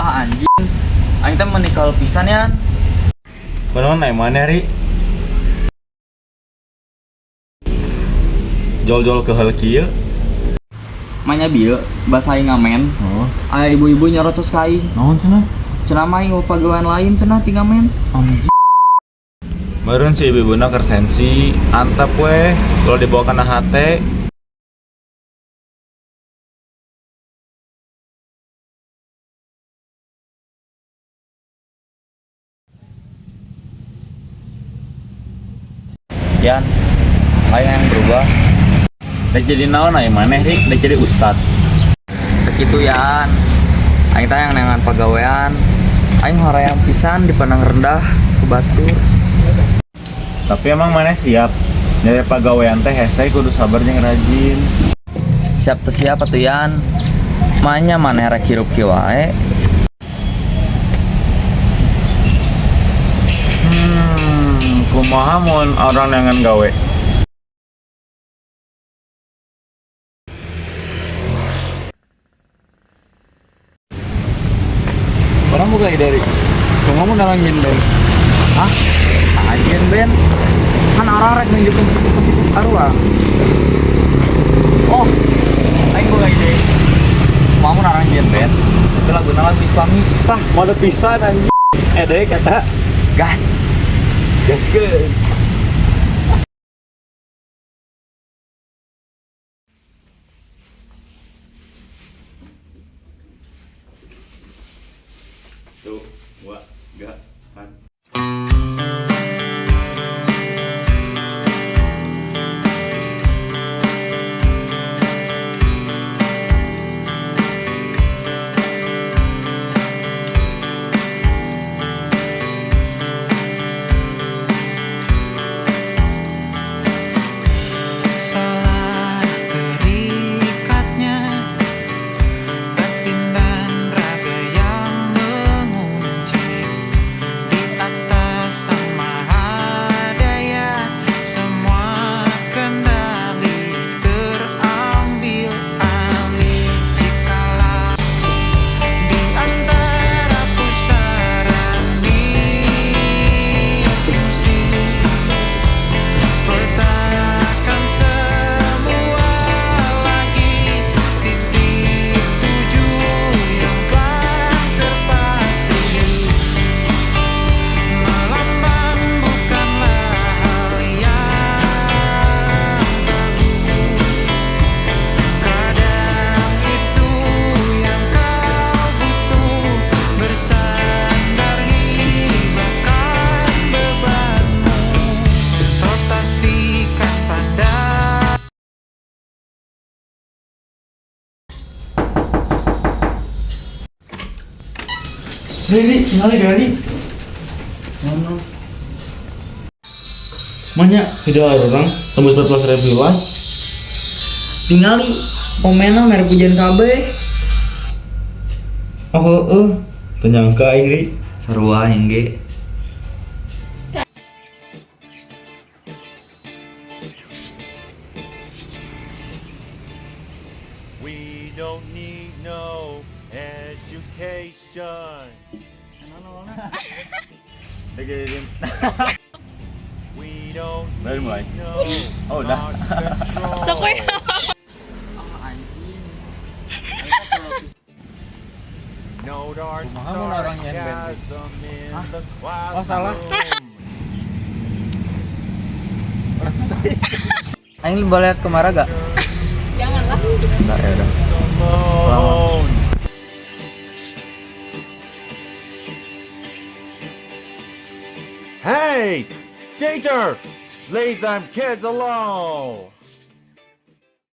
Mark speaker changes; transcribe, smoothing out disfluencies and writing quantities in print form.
Speaker 1: Anjing, aing teh menikal pisan ya.
Speaker 2: Kunaon naik mana ri? Jol-jol ke hal kieu.
Speaker 1: Manya bieu, bahasa aing ngamen.
Speaker 2: Oh,
Speaker 1: Aya ibu-ibu nyerocos ka aing.
Speaker 2: naon cenah?
Speaker 1: Cenah mah aing pagawean lain cenah ti ngamen.
Speaker 2: Anjing. Meureun si ibu-ibuna keur sensi, antep we. Kalau dibawa kana hate.
Speaker 1: Yan, aing yang berubah.
Speaker 2: Dek jadi naon aya maneh ri? Dek jadi ustad.
Speaker 1: Kitu yan. Aing teh yang nengan pagawean. Aing hoream pisan dipandang rendah ku batur.
Speaker 2: Tapi emang maneh siap. Dari pagawean teh hese kudu sabar jeung rajin.
Speaker 1: Siap teh siap atuh yan. Manya maneh rek hirup kieu wae.
Speaker 2: Kumaha mun orang nengan gawe? Orang buka ide ri. Kamu mau nalangin Ben?
Speaker 1: Hah? Anjing Ben. Kan orang rek nunjukin sisi positif arwah. Oh, aing boga ide. Mau narang jen Ben. Itu lagu lagu Islami.
Speaker 2: Tah, mau pisan anjing. Deh kata
Speaker 1: Gas.
Speaker 2: gaskeun. Tuh, 2, 3, 4.
Speaker 3: Salah terikatnya batin dan raga yang mengunci di atas Sang Maha Daya. Semua kendali terambil alih jikalau di antara pusaran diskusi. Petakan semua lagi titik tujuh yang telah terpati. Melamban bukanlah hal yang tabu. Kadang itu yang kau butuh, bersandar hibahkan bebanmu. Rotasikan pandang.
Speaker 2: Ri, ningali dari.
Speaker 1: Ngono.
Speaker 2: Mahnya video orang tembus 14.000 like.
Speaker 1: Tingali komenna mere pujian kabeh.
Speaker 2: Oh, ternyangka aing ri.
Speaker 1: Sarua aing ge.
Speaker 4: We don't need no education. We don't
Speaker 2: Dari mulai.
Speaker 4: need no
Speaker 2: Oh, udah.
Speaker 4: thought
Speaker 5: Sok we.
Speaker 4: control. No dark
Speaker 2: Kumaha mun orang nyen, Ben?
Speaker 4: sarcasm in the
Speaker 2: Oh, salah.
Speaker 4: classroom.
Speaker 1: Aing boleh lihat kemara gak?
Speaker 5: Janganlah.
Speaker 1: Enggak ya udah.
Speaker 4: Alone. Hey, teacher, leave them kids alone.